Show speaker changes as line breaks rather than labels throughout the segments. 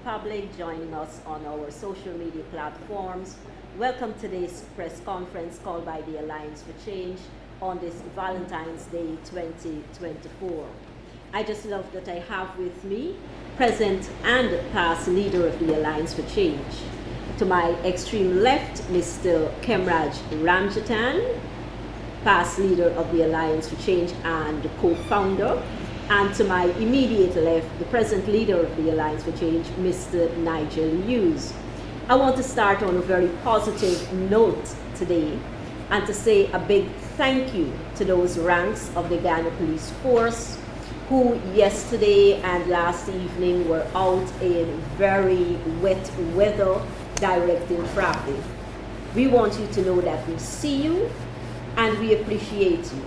public joining us on our social media platforms. Welcome to this press conference called by the Alliance for Change on this Valentine's Day 2024. I just love that I have with me present and past leader of the Alliance for Change. To my extreme left, Mr. Kemraj Ramjatan, past leader of the Alliance for Change and co-founder. And to my immediate left, the present leader of the Alliance for Change, Mr. Nigel Hughes. I want to start on a very positive note today and to say a big thank you to those ranks of the Ghana Police Force who yesterday and last evening were out in very wet weather directing traffic. We want you to know that we see you and we appreciate you.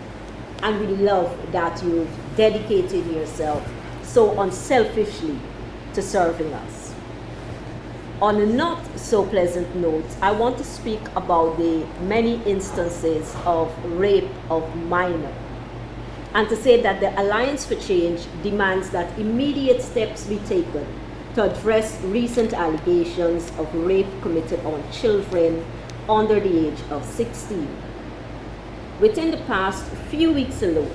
And we love that you've dedicated yourself so unselfishly to serving us. On a not so pleasant note, I want to speak about the many instances of rape of minors, and to say that the Alliance for Change demands that immediate steps be taken to address recent allegations of rape committed on children under the age of 16. Within the past few weeks alone,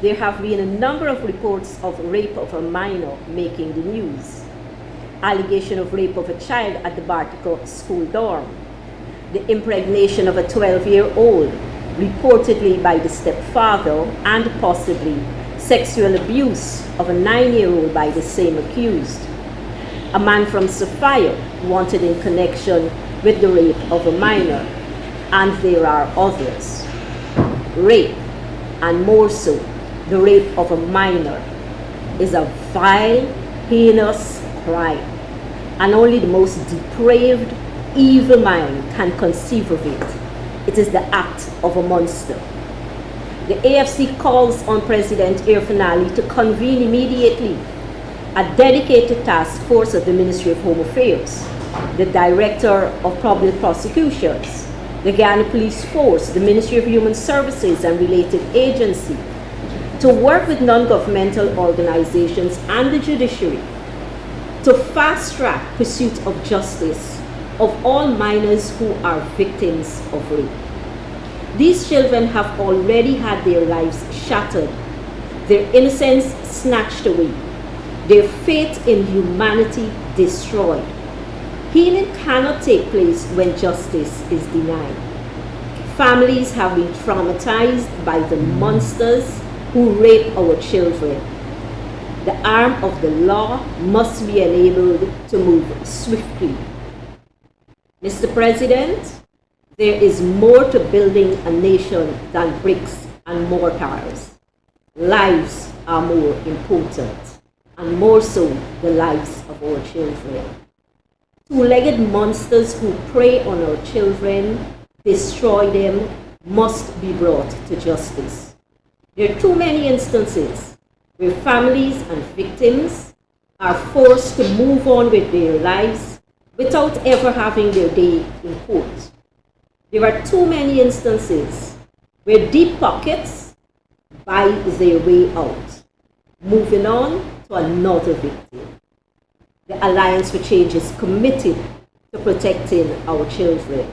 there have been a number of reports of rape of a minor making the news. Allegation of rape of a child at the Bartico school dorm. The impregnation of a 12-year-old, reportedly by the stepfather, and possibly sexual abuse of a 9-year-old by the same accused. A man from Sophia wanted in connection with the rape of a minor, and there are others. Rape, and more so, the rape of a minor, is a vile, heinous crime, and only the most depraved, evil mind can conceive of it. It is the act of a monster. The AFC calls on President Irfan to convene immediately a dedicated task force of the Ministry of Home Affairs, the Director of Public Prosecutions, the Ghana Police Force, the Ministry of Human Services and related agencies, to work with non-governmental organizations and the judiciary to fast-track pursuit of justice of all minors who are victims of rape. These children have already had their lives shattered, their innocence snatched away, their faith in humanity destroyed. Healing cannot take place when justice is denied. Families have been traumatized by the monsters who rape our children. The arm of the law must be enabled to move swiftly. Mr. President, there is more to building a nation than bricks and mortars. Lives are more important, and more so the lives of our children. Two-legged monsters who prey on our children, destroy them, must be brought to justice. There are too many instances where families and victims are forced to move on with their lives without ever having their day in court. There are too many instances where deep pockets buy their way out, moving on to another victim. The Alliance for Change is committed to protecting our children.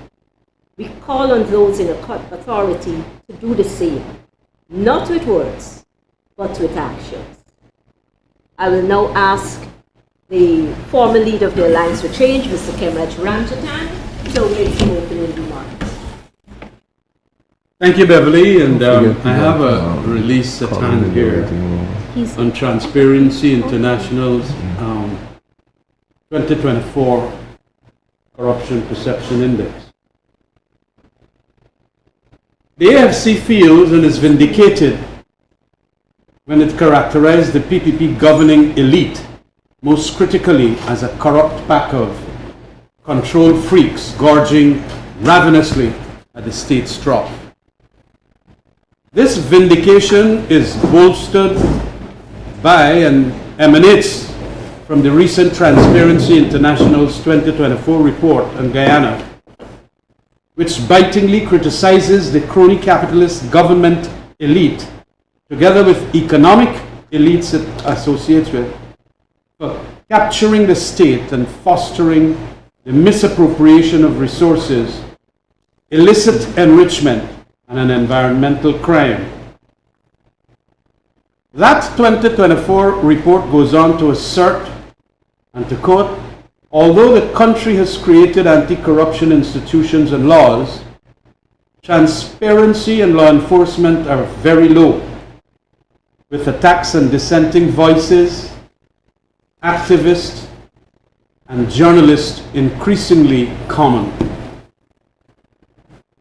We call on those in authority to do the same, not with words, but with actions. I will now ask the former leader of the Alliance for Change, Mr. Kemraj Ramjatan, to make some opening remarks.
Thank you, Beverly, and I have a release at hand here on Transparency International's 2024 Corruption Perception Index. The AFC feels and is vindicated when it characterized the PPP governing elite most critically as a corrupt pack of control freaks gorging ravenously at the state's trough. This vindication is bolstered by and emanates from the recent Transparency International's 2024 report on Guyana, which bitingly criticizes the crony capitalist government elite, together with economic elites it associates with, for capturing the state and fostering the misappropriation of resources, illicit enrichment, and an environmental crime. That 2024 report goes on to assert, and to quote, although the country has created anti-corruption institutions and laws, transparency and law enforcement are very low, with attacks on dissenting voices, activists, and journalists increasingly common.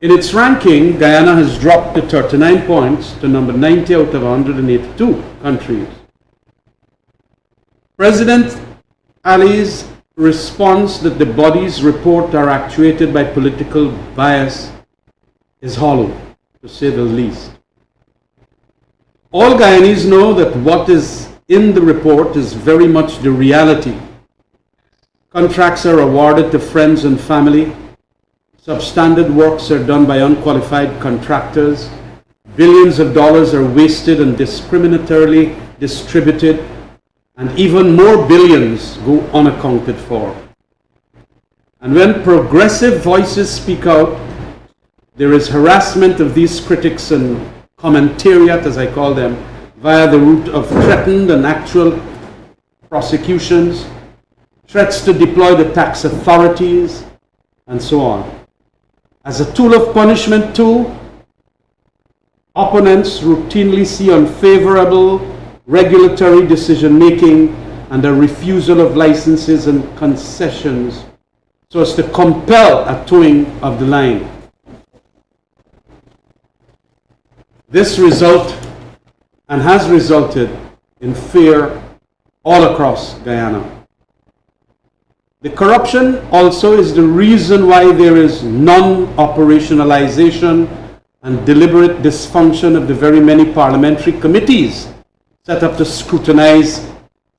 In its ranking, Guyana has dropped to 39 points to number 90 out of 182 countries. President Ali's response that the body's report are actuated by political bias is hollow, to say the least. All Guyanese know that what is in the report is very much the reality. Contracts are awarded to friends and family. Substandard works are done by unqualified contractors. Billions of dollars are wasted and discriminatorily distributed, and even more billions go unaccounted for. And when progressive voices speak out, there is harassment of these critics and commentariat, as I call them, via the route of threatened and actual prosecutions, threats to deploy the tax authorities, and so on. As a tool of punishment too, opponents routinely see unfavorable regulatory decision-making and a refusal of licenses and concessions so as to compel a towing of the line. This result and has resulted in fear all across Guyana. The corruption also is the reason why there is non-operationalization and deliberate dysfunction of the very many parliamentary committees set up to scrutinize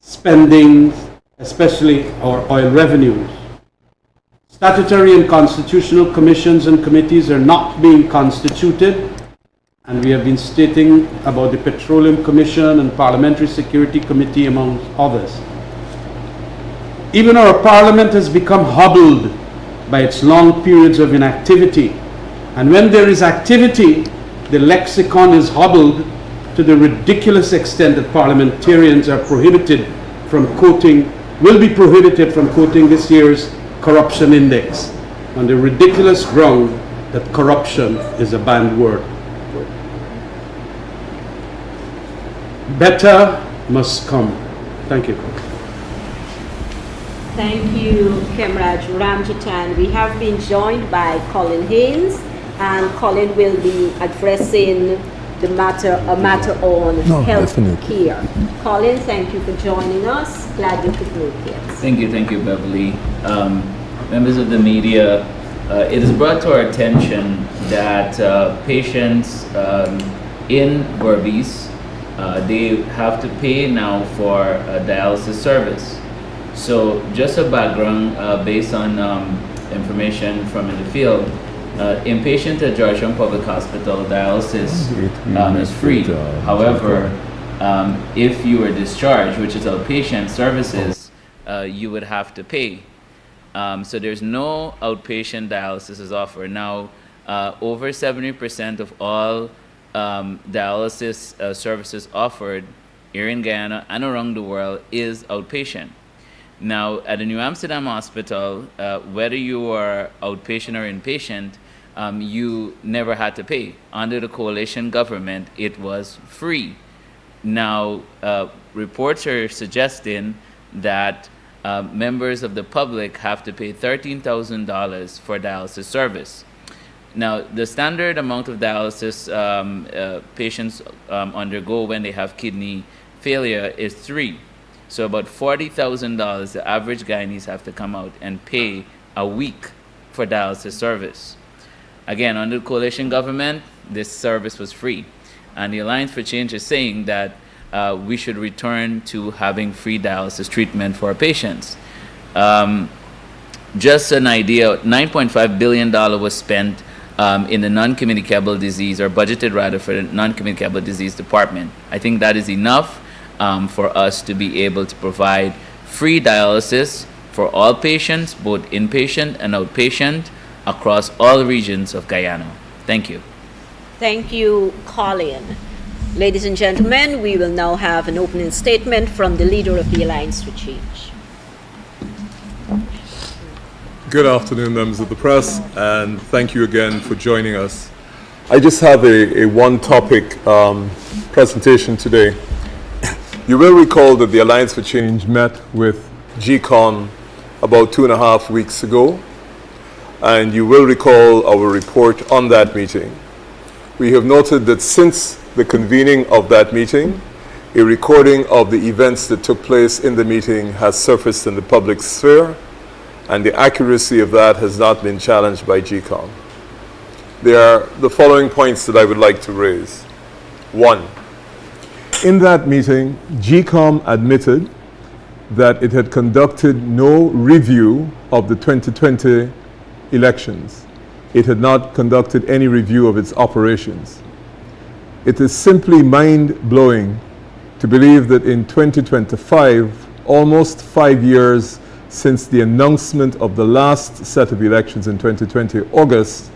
spending, especially our oil revenues. Statutory and constitutional commissions and committees are not being constituted, and we have been stating about the Petroleum Commission and Parliamentary Security Committee, among others. Even our parliament has become hobbled by its long periods of inactivity. And when there is activity, the lexicon is hobbled to the ridiculous extent that parliamentarians are prohibited from quoting, will be prohibited from quoting this year's corruption index on the ridiculous ground that corruption is a banned word. Better must come. Thank you.
Thank you, Kemraj Ramjitan. We have been joined by Colin Haynes, and Colin will be addressing a matter on health care. Colin, thank you for joining us. Glad you could make it.
Thank you, Beverly. Members of the media, it is brought to our attention that patients in Berbice, they have to pay now for dialysis service. So just a background based on information from in the field, inpatient at Georgetown Public Hospital dialysis is free. However, if you are discharged, which is outpatient services, you would have to pay. So there's no outpatient dialysis is offered. Now, over 70% of all dialysis services offered here in Guyana and around the world is outpatient. Now, at the New Amsterdam Hospital, whether you are outpatient or inpatient, you never had to pay. Under the coalition government, it was free. Now, reports are suggesting that members of the public have to pay $13,000 for dialysis service. Now, the standard amount of dialysis patients undergo when they have kidney failure is 3. So about $40,000 the average Guyanese have to come out and pay a week for dialysis service. Again, under the coalition government, this service was free. And the Alliance for Change is saying that we should return to having free dialysis treatment for our patients. Just an idea, $9.5 billion was spent in the non-communicable disease, or budgeted rather, for the non-communicable disease department. I think that is enough for us to be able to provide free dialysis for all patients, both inpatient and outpatient, across all regions of Guyana. Thank you.
Thank you, Colin. Ladies and gentlemen, we will now have an opening statement from the leader of the Alliance for Change.
Good afternoon, members of the press, and thank you again for joining us. I just have a one-topic presentation today. You will recall that the Alliance for Change met with GCOM about 2.5 weeks ago, and you will recall our report on that meeting. We have noted that since the convening of that meeting, a recording of the events that took place in the meeting has surfaced in the public sphere, and the accuracy of that has not been challenged by GCOM. There are the following points that I would like to raise. 1. In that meeting, GCOM admitted that it had conducted no review of the 2020 elections. It had not conducted any review of its operations. It is simply mind-blowing to believe that in 2025, almost 5 years since the announcement of the last set of elections in 2020, August,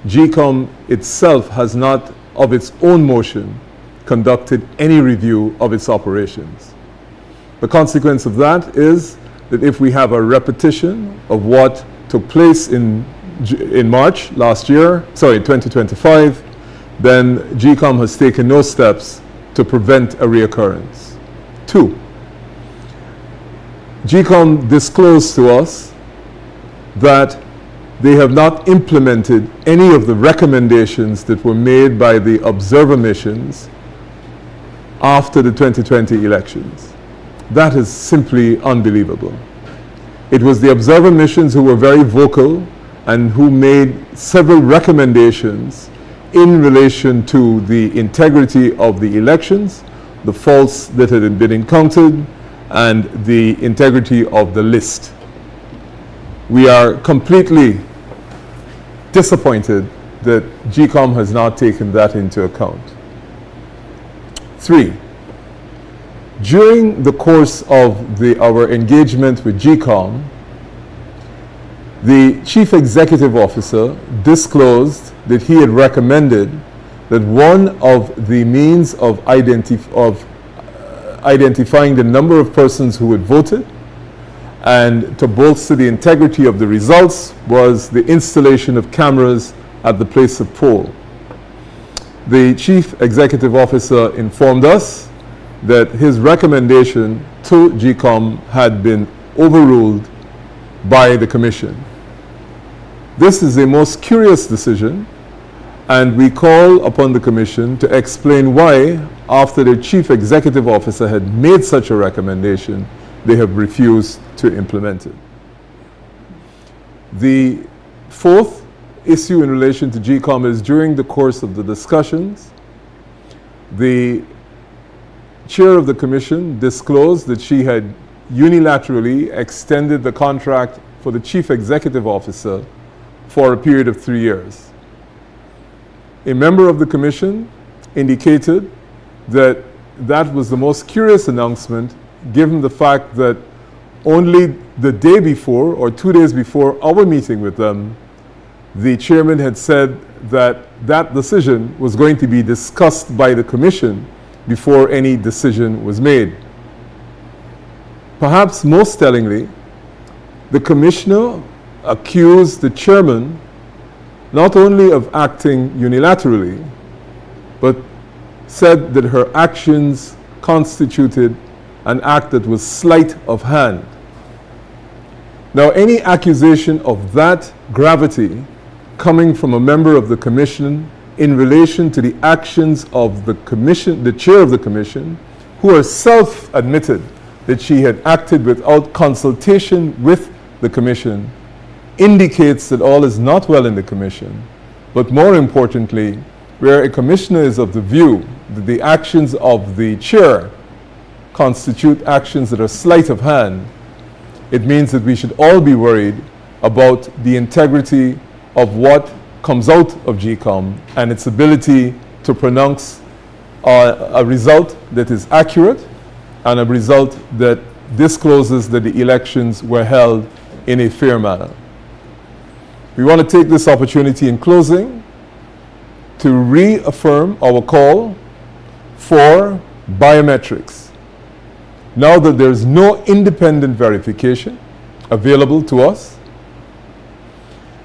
GCOM itself has not, of its own motion, conducted any review of its operations. The consequence of that is that if we have a repetition of what took place in March last year, 2025, then GCOM has taken no steps to prevent a reoccurrence. 2. GCOM disclosed to us that they have not implemented any of the recommendations that were made by the observer missions after the 2020 elections. That is simply unbelievable. It was the observer missions who were very vocal and who made several recommendations in relation to the integrity of the elections, the faults that had been encountered, and the integrity of the list. We are completely disappointed that GCOM has not taken that into account. 3. During the course of our engagement with GCOM, the Chief Executive Officer disclosed that he had recommended that one of the means of identifying the number of persons who had voted and to bolster the integrity of the results was the installation of cameras at the place of poll. The Chief Executive Officer informed us that his recommendation to GCOM had been overruled by the Commission. This is a most curious decision, and we call upon the Commission to explain why, after the Chief Executive Officer had made such a recommendation, they have refused to implement it. The 4th issue in relation to GCOM is during the course of the discussions, the Chair of the Commission disclosed that she had unilaterally extended the contract for the Chief Executive Officer for a period of 3 years. A member of the Commission indicated that that was the most curious announcement, given the fact that only the day before, or 2 days before our meeting with them, the chairman had said that that decision was going to be discussed by the Commission before any decision was made. Perhaps most tellingly, the Commissioner accused the chairman not only of acting unilaterally, but said that her actions constituted an act that was sleight of hand. Now, any accusation of that gravity coming from a member of the Commission in relation to the actions of the Commission, the Chair of the Commission, who herself admitted that she had acted without consultation with the Commission, indicates that all is not well in the Commission. But more importantly, where a Commissioner is of the view that the actions of the Chair constitute actions that are sleight of hand, it means that we should all be worried about the integrity of what comes out of GCOM and its ability to pronounce a result that is accurate and a result that discloses that the elections were held in a fair manner. We want to take this opportunity in closing to reaffirm our call for biometrics. Now that there's no independent verification available to us,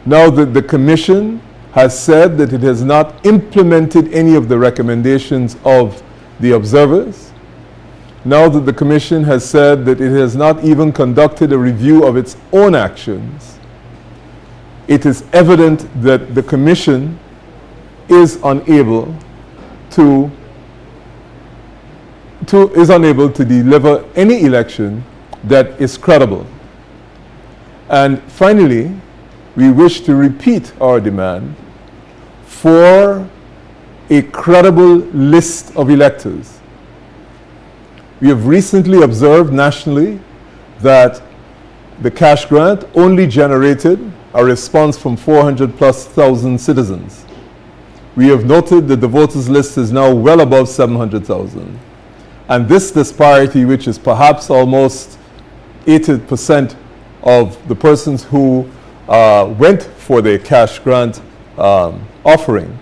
now that the Commission has said that it has not implemented any of the recommendations of the observers, now that the Commission has said that it has not even conducted a review of its own actions, it is evident that the Commission is unable to deliver any election that is credible. And finally, we wish to repeat our demand for a credible list of electors. We have recently observed nationally that the cash grant only generated a response from 400,000+ citizens. We have noted that the voters list is now well above 700,000. And this disparity, which is perhaps almost 80% of the persons who went for the cash grant offering,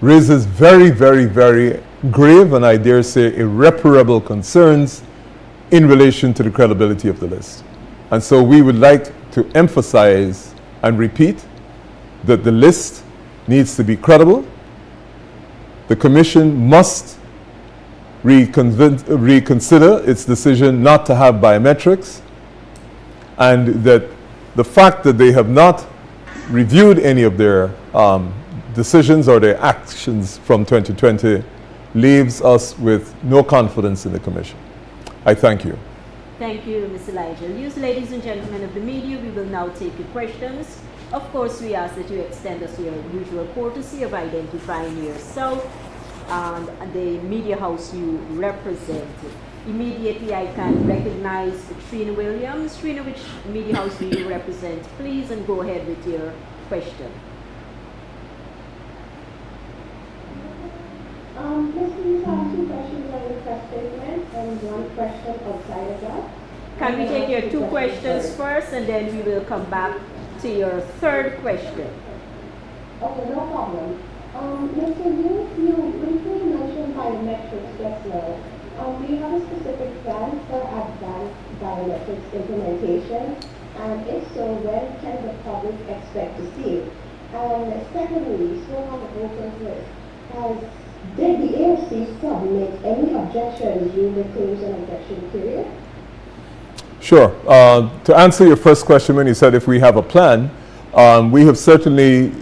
raises very, very, very grave and I dare say irreparable concerns in relation to the credibility of the list. And so we would like to emphasize and repeat that the list needs to be credible. The Commission must reconsider its decision not to have biometrics, and that the fact that they have not reviewed any of their decisions or their actions from 2020 leaves us with no confidence in the Commission. I thank you.
Thank you, Mr. Ligel. Yes, ladies and gentlemen of the media, we will now take your questions. Of course, we ask that you extend us your usual courtesy of identifying yourself and the media house you represent. Immediately, I can recognize Trina Williams. Trina, which media house do you represent, please, and go ahead with your question.
Ms. Lee, I have two questions on the press statement and one question outside of that.
Can we take your two questions first, and then we will come back to your third question?
Okay, no problem. Mr. Yu, you briefly mentioned biometrics just now. Do you have a specific plan for advanced biometrics implementation? And if so, when can the public expect to see it? And secondly, still on the voters list, did the AFC submit any objections during the close and objection period?
Sure. To answer your first question, when you said if we have a plan, we have certainly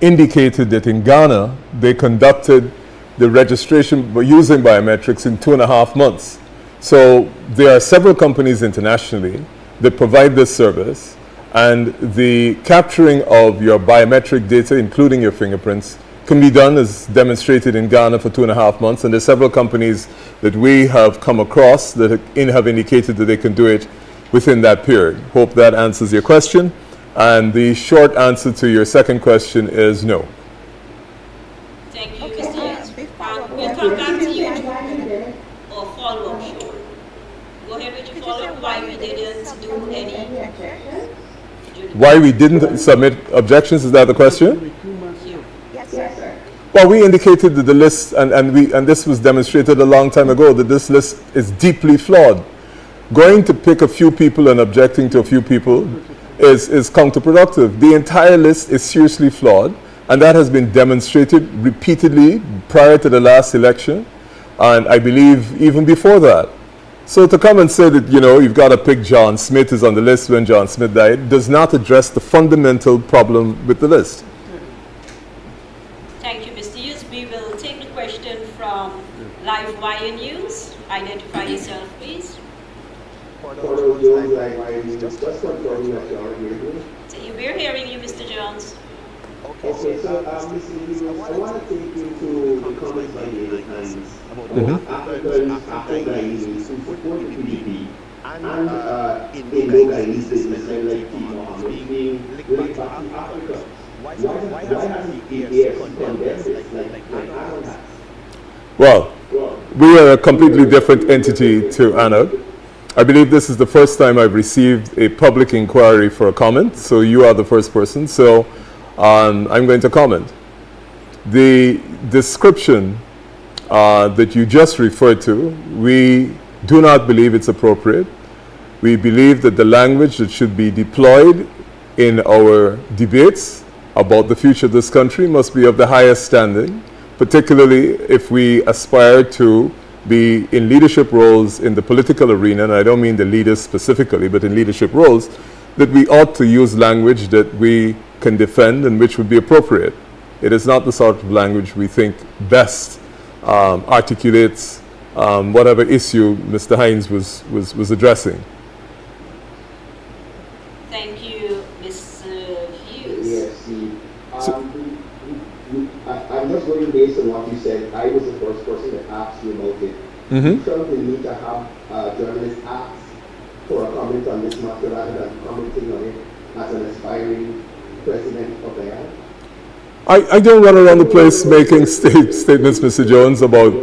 indicated that in Ghana, they conducted the registration using biometrics in 2.5 months. So there are several companies internationally that provide this service, and the capturing of your biometric data, including your fingerprints, can be done as demonstrated in Ghana for 2.5 months. And there's several companies that we have come across that have indicated that they can do it within that period. Hope that answers your question. And the short answer to your second question is no.
Thank you, Mr. Yates. We'll come back to you or follow-up, sure. Go ahead with your follow-up, why we didn't do any.
Why we didn't submit objections, is that the question?
Yes, sir.
Well, we indicated that the list, and this was demonstrated a long time ago, that this list is deeply flawed. Going to pick a few people and objecting to a few people is counterproductive. The entire list is seriously flawed, and that has been demonstrated repeatedly prior to the last election, and I believe even before that. So to come and say that, you've got to pick John Smith is on the list when John Smith died does not address the fundamental problem with the list.
Thank you, Mr. Hughes. We will take the question from Live Wire News. Identify yourself, please. We're hearing you, Mr. Jones.
Okay, so Mr. Hughes, I want to take you to the comments by the Times about Africans after Guyanese who support the PDP and in no Guyanese businessmen like T. Mohammed being linked back to Africa. Why hasn't the AFC condemned this like Arnold has?
Well, we are a completely different entity to ANOG. I believe this is the first time I've received a public inquiry for a comment, so you are the first person, so I'm going to comment. The description that you just referred to, we do not believe it's appropriate. We believe that the language that should be deployed in our debates about the future of this country must be of the highest standing, particularly if we aspire to be in leadership roles in the political arena, and I don't mean the leaders specifically, but in leadership roles, that we ought to use language that we can defend and which would be appropriate. It is not the sort of language we think best articulates whatever issue Mr. Hines was addressing.
Thank you, Mr. Hughes.
Yes, see, I'm just going based on what you said. I was the first person that asked you about it. You felt the need to have journalists ask for a comment on this matter rather than commenting on it as an aspiring president of the Isle?
I don't run around the place making statements, Mr. Jones, about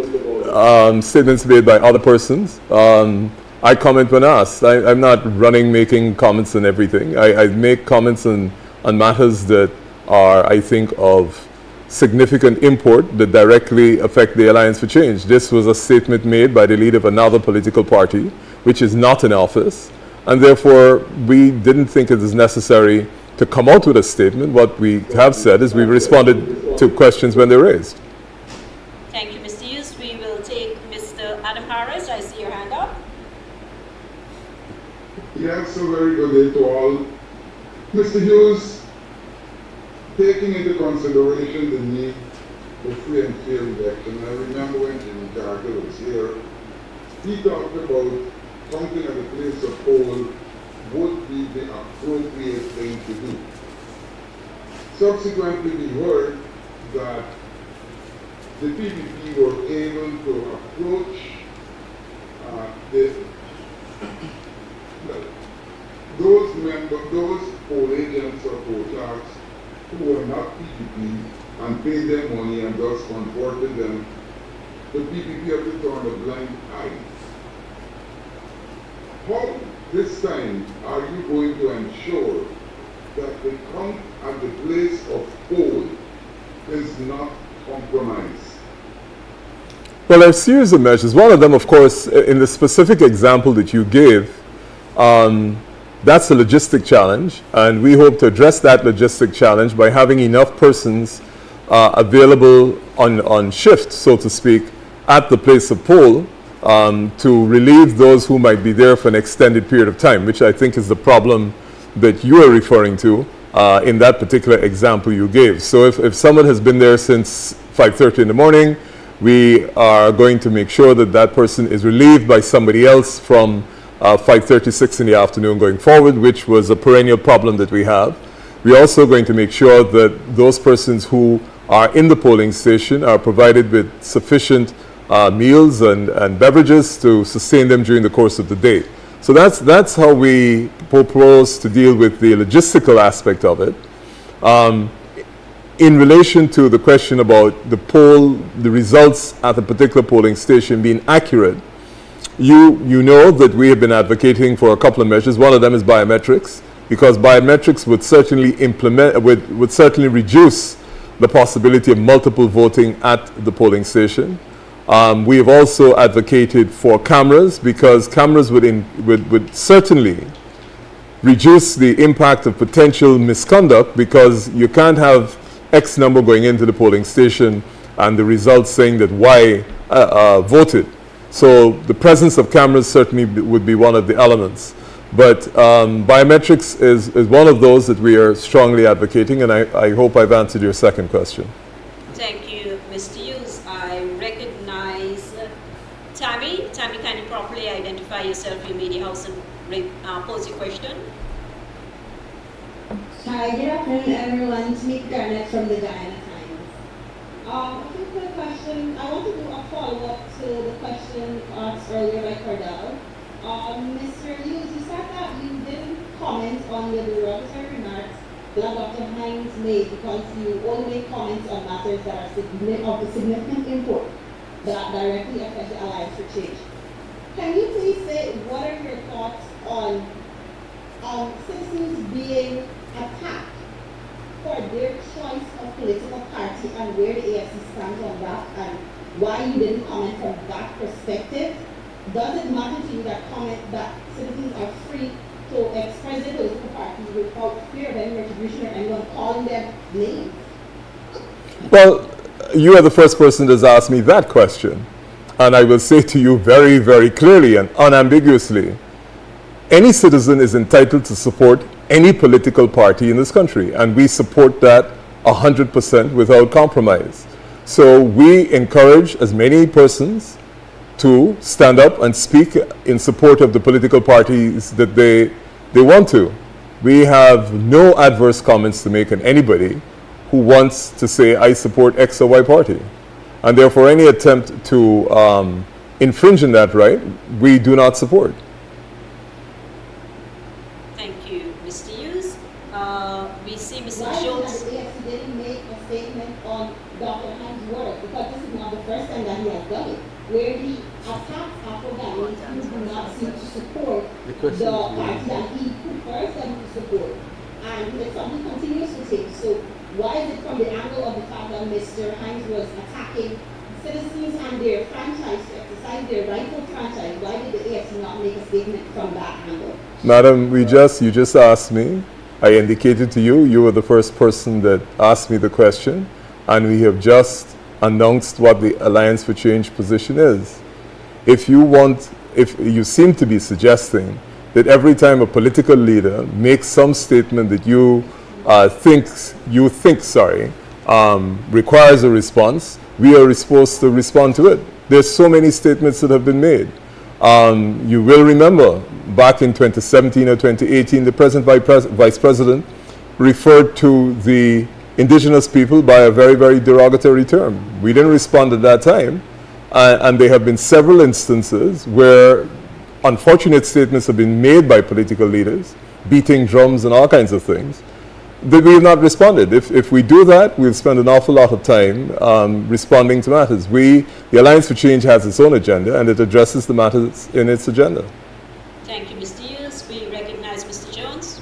statements made by other persons. I comment when asked. I'm not running making comments on everything. I make comments on matters that are, I think, of significant import that directly affect the Alliance for Change. This was a statement made by the leader of another political party, which is not in office, and therefore we didn't think it is necessary to come out with a statement. What we have said is we've responded to questions when they're raised.
Thank you, Mr. Hughes. We will take Mr. Adam Harris. I see your hand up.
Yes, so very good day to all. Mr. Hughes, taking into consideration the need for free and fair election, I remember when Jimmy Carter was here, he talked about counting at the place of poll would be the appropriate thing to do. Subsequently, we heard that the PPP were able to approach those poll agents or poll clerks who were not PPP and paid them money and thus converted them. The PPP have to turn a blind eye. How this time are you going to ensure that the count at the place of poll is not compromised?
Well, there are a series of measures. One of them, of course, in the specific example that you gave, that's a logistic challenge, and we hope to address that logistic challenge by having enough persons available on shift, so to speak, at the place of poll to relieve those who might be there for an extended period of time, which I think is the problem that you are referring to in that particular example you gave. So if someone has been there since 5:30 in the morning, we are going to make sure that that person is relieved by somebody else from 5:36 in the afternoon going forward, which was a perennial problem that we have. We're also going to make sure that those persons who are in the polling station are provided with sufficient meals and beverages to sustain them during the course of the day. So that's how we propose to deal with the logistical aspect of it. In relation to the question about the results at a particular polling station being accurate, you know that we have been advocating for a couple of measures. One of them is biometrics, because biometrics would certainly reduce the possibility of multiple voting at the polling station. We have also advocated for cameras, because cameras would certainly reduce the impact of potential misconduct, because you can't have X number going into the polling station and the results saying that Y voted. So the presence of cameras certainly would be one of the elements. But biometrics is one of those that we are strongly advocating, and I hope I've answered your second question.
Thank you, Mr. Hughes. I recognize Tammy. Tammy, can you properly identify yourself, your media house, and pose your question?
Hi, good afternoon, everyone. It's Meet Garnett from the Diana Times. A quick question. I want to do a follow-up to the question asked earlier by Cordell. Mr. Hughes, you said that you didn't comment on the derogatory remarks that Dr. Hines made because you only make comments on matters that are of significant import that directly affect the Alliance for Change. can you please say what are your thoughts on citizens being attacked for their choice of political party and where the AFC stands on that, and why you didn't comment from that perspective? Does it matter to you that citizens are free to express their political parties without fear of any retribution or anyone calling them names?
Well, you are the first person that's asked me that question. And I will say to you very, very clearly and unambiguously, any citizen is entitled to support any political party in this country, and we support that 100% without compromise. So we encourage as many persons to stand up and speak in support of the political parties that they want to. We have no adverse comments to make on anybody who wants to say, I support X or Y party. And therefore, any attempt to infringe on that right, we do not support.
Thank you, Mr. Hughes. We see Mr.
Why
Jones.
the AFC didn't make a statement on Dr. Hans' work? Because this is not the first time that he has done it, where he attacks Afro-Ghanaians who do not seem to support the party that he prefers them to support. And it's something continues to take. So why is it from the angle of the fact that Mr. Hines was attacking citizens and their franchise to exercise their rightful franchise? Why did the AFC not make a statement from that angle?
Madam, you just asked me. I indicated to you, you were the first person that asked me the question, and we have just announced what the Alliance for Change position is. If you seem to be suggesting that every time a political leader makes some statement that you think requires a response, we are supposed to respond to it. There's so many statements that have been made. You will remember back in 2017 or 2018, the present vice president referred to the indigenous people by a very, very derogatory term. We didn't respond at that time. And there have been several instances where unfortunate statements have been made by political leaders, beating drums and all kinds of things, that we have not responded. If we do that, we'll spend an awful lot of time responding to matters. The Alliance for Change has its own agenda, and it addresses the matters in its agenda.
Thank you, Mr. Hughes. We recognize Mr. Jones.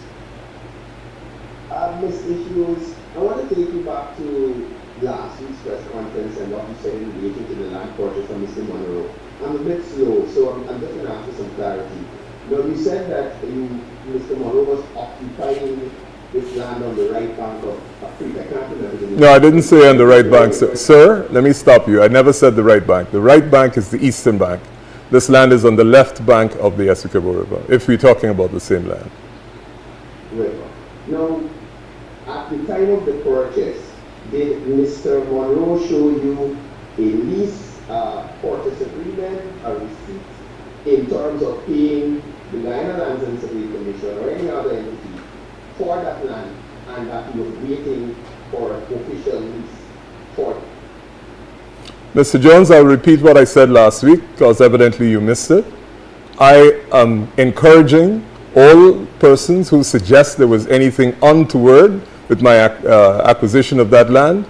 Mr. Hughes, I want to take you back to last week's press conference and what you said in relation to the land purchase from Mr. Monroe. I'm a bit slow, so I'm just going to ask for some clarity. Now, you said that Mr. Monroe was occupying this land on the right bank of a creek. I can't remember.
No, I didn't say on the right bank. Sir, let me stop you. I never said the right bank. The right bank is the eastern bank. This land is on the left bank of the Essequibo River, if we're talking about the same land.
River. Now, at the time of the purchase, did Mr. Monroe show you a lease purchase agreement, a receipt, in terms of paying the Guyana Lands and Survey Commission or any other entity for that land, and that he was waiting for an official lease for it?
Mr. Jones, I'll repeat what I said last week, because evidently you missed it. I am encouraging all persons who suggest there was anything untoward with my acquisition of that land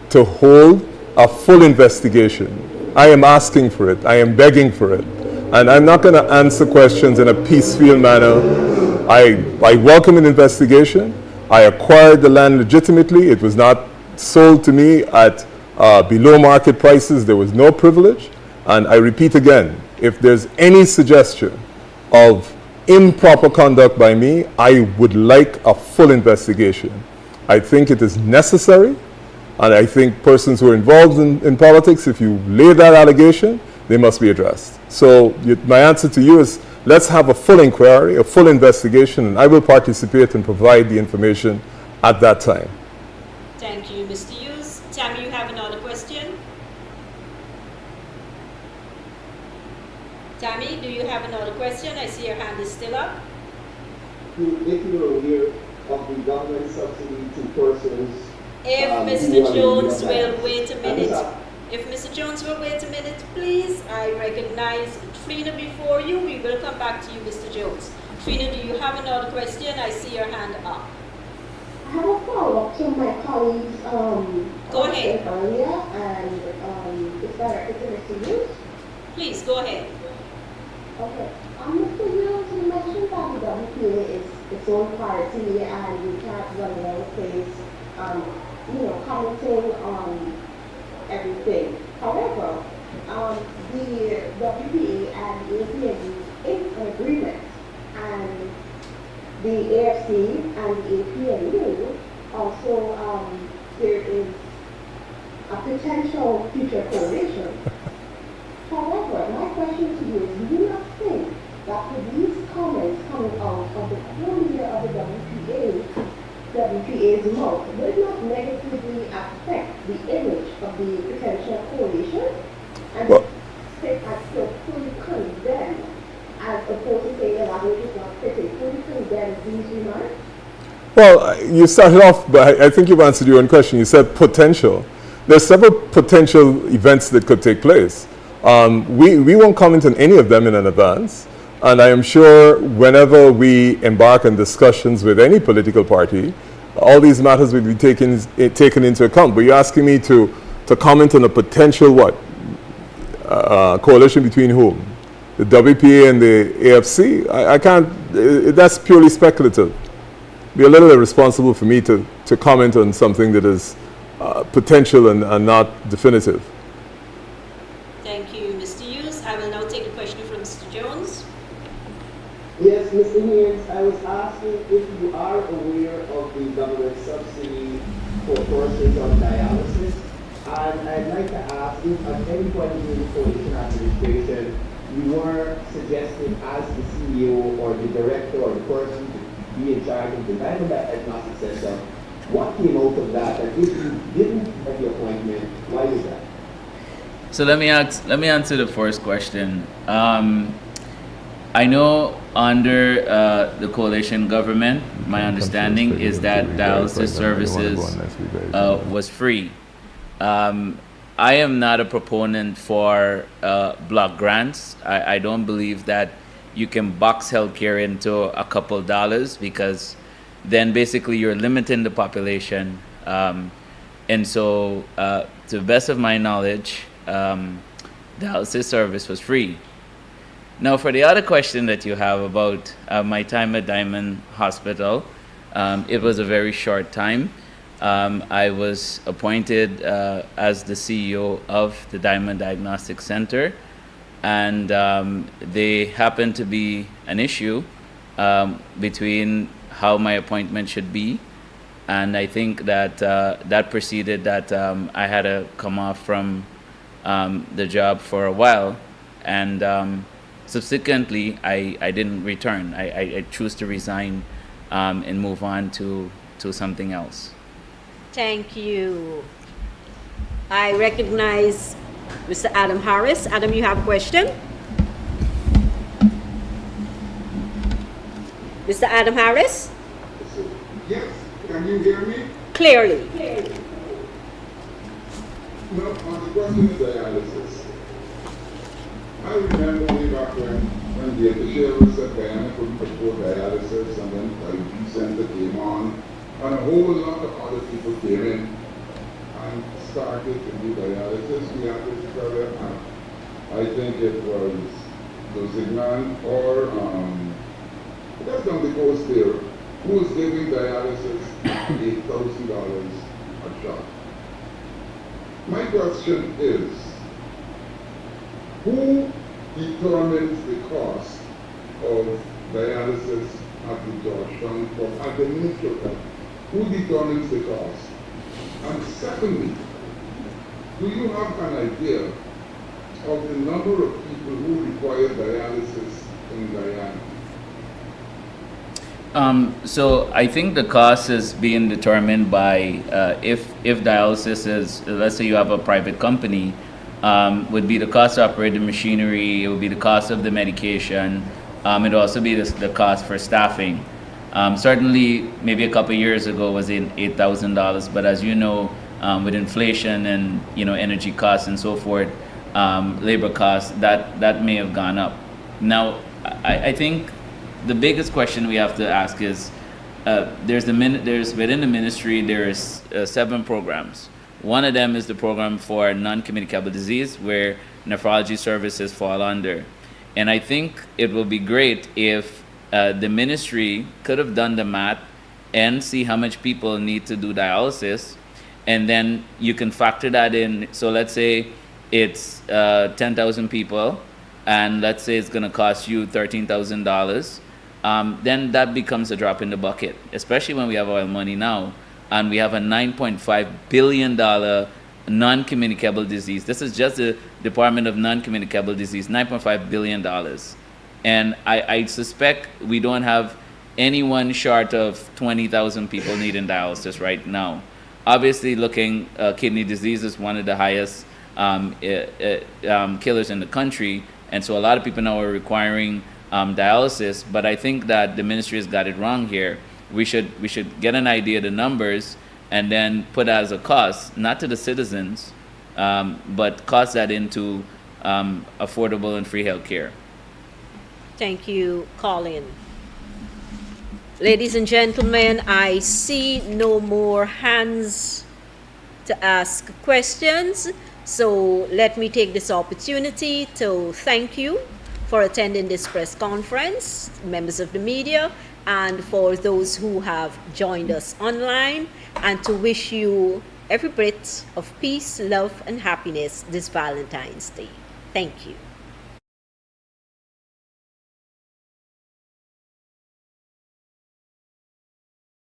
to hold a full investigation. I am asking for it. I am begging for it. And I'm not going to answer questions in a piecemeal manner. I welcome an investigation. I acquired the land legitimately. It was not sold to me at below market prices. There was no privilege. And I repeat again, if there's any suggestion of improper conduct by me, I would like a full investigation. I think it is necessary, and I think persons who are involved in politics, if you lay that allegation, they must be addressed. So my answer to you is, let's have a full inquiry, a full investigation, and I will participate and provide the information at that time.
Thank you, Mr. Hughes. Tammy, you have another question? Tammy, do you have another question? I see your hand is still up.
If you're aware of the government subsidy to persons.
If Mr. Jones will wait a minute. If Mr. Jones will wait a minute, please. I recognize Trina before you. We will come back to you, Mr. Jones. Trina, do you have another question? I see your hand up.
I have a follow-up to my colleague's
Go ahead.
earlier, and is that Mr. Hughes?
Please, go ahead.
Okay. Mr. Hughes, you mentioned that the WPA is its own party and you can't run around the place, commenting on everything. However, the WPA and the APNU is an agreement, and the AFC and the APNU also, there is a potential future coalition. However, my question to you is, do you not think that with these comments coming out of the core leader of the WPA's mouth, will it not negatively affect the image of the potential coalition? And
Well,
say I still fully condemn, as opposed to saying the language is not fitting, fully condemn these remarks?
Well, you started off, but I think you've answered your own question. You said potential. There's several potential events that could take place. We won't comment on any of them in advance. And I am sure whenever we embark on discussions with any political party, all these matters will be taken into account. But you're asking me to comment on a potential what? Coalition between whom? The WPA and the AFC? I can't, that's purely speculative. It'd be a little irresponsible for me to comment on something that is potential and not definitive.
Thank you, Mr. Hughes. I will now take a question from Mr. Jones.
Yes, Mr. Hughes, I was asking if you are aware of the government subsidy for persons on dialysis. And I'd like to ask if at any point in the coalition administration you were suggesting as the CEO or the director or the person to be in charge of the Diamond Diagnostic Center, what came out of that? And if you didn't have the appointment, why is that?
So let me answer the first question. I know under the coalition government, my understanding is that dialysis services was free. I am not a proponent for block grants. I don't believe that you can box healthcare into a couple dollars, because then basically you're limiting the population. And so, to the best of my knowledge, dialysis service was free. Now, for the other question that you have about my time at Diamond Hospital, it was a very short time. I was appointed as the CEO of the Diamond Diagnostic Center, and they happened to be an issue between how my appointment should be. And I think that that preceded that I had to come off from the job for a while, and subsequently I didn't return. I chose to resign and move on to something else.
Thank you. I recognize Mr. Adam Harris. Adam, you have a question? Mr. Adam Harris?
Yes, can you hear me?
Clearly.
No, on the question of dialysis, I remember way back when the official said Guyana couldn't afford dialysis, and then the IB Center came on, and a whole lot of other people came in and started to do dialysis. We had this program, I think it was Lusignan or just down the coast there, who was giving dialysis $8,000 a shot. My question is, who determines the cost of dialysis at the Georgetown for at the Ministry of Health? Who determines the cost? And secondly, do you have an idea of the number of people who require dialysis in Guyana?
So I think the cost is being determined by if dialysis is, let's say you have a private company, would be the cost to operate the machinery, it would be the cost of the medication, it would also be the cost for staffing. Certainly, maybe a couple of years ago was in $8,000, but as you know, with inflation and energy costs and so forth, labor costs, that may have gone up. Now, I think the biggest question we have to ask is, there's within the ministry there's 7 programs. One of them is the program for non-communicable disease, where nephrology services fall under. And I think it will be great if the ministry could have done the math and see how much people need to do dialysis, and then you can factor that in. So let's say it's 10,000 people, and let's say it's going to cost you $13,000. Then that becomes a drop in the bucket, especially when we have oil money now, and we have a $9.5 billion non-communicable disease. This is just the Department of Non-Communicable Disease, $9.5 billion. And I suspect we don't have anyone short of 20,000 people needing dialysis right now. Obviously, kidney disease is one of the highest killers in the country, and so a lot of people now are requiring dialysis. But I think that the ministry has got it wrong here. We should get an idea of the numbers and then put that as a cost, not to the citizens, but cost that into affordable and free health care.
Thank you, Colin. Ladies and gentlemen, I see no more hands to ask questions. So let me take this opportunity to thank you for attending this press conference, members of the media, and for those who have joined us online, and to wish you every bit of peace, love, and happiness this Valentine's Day. Thank you.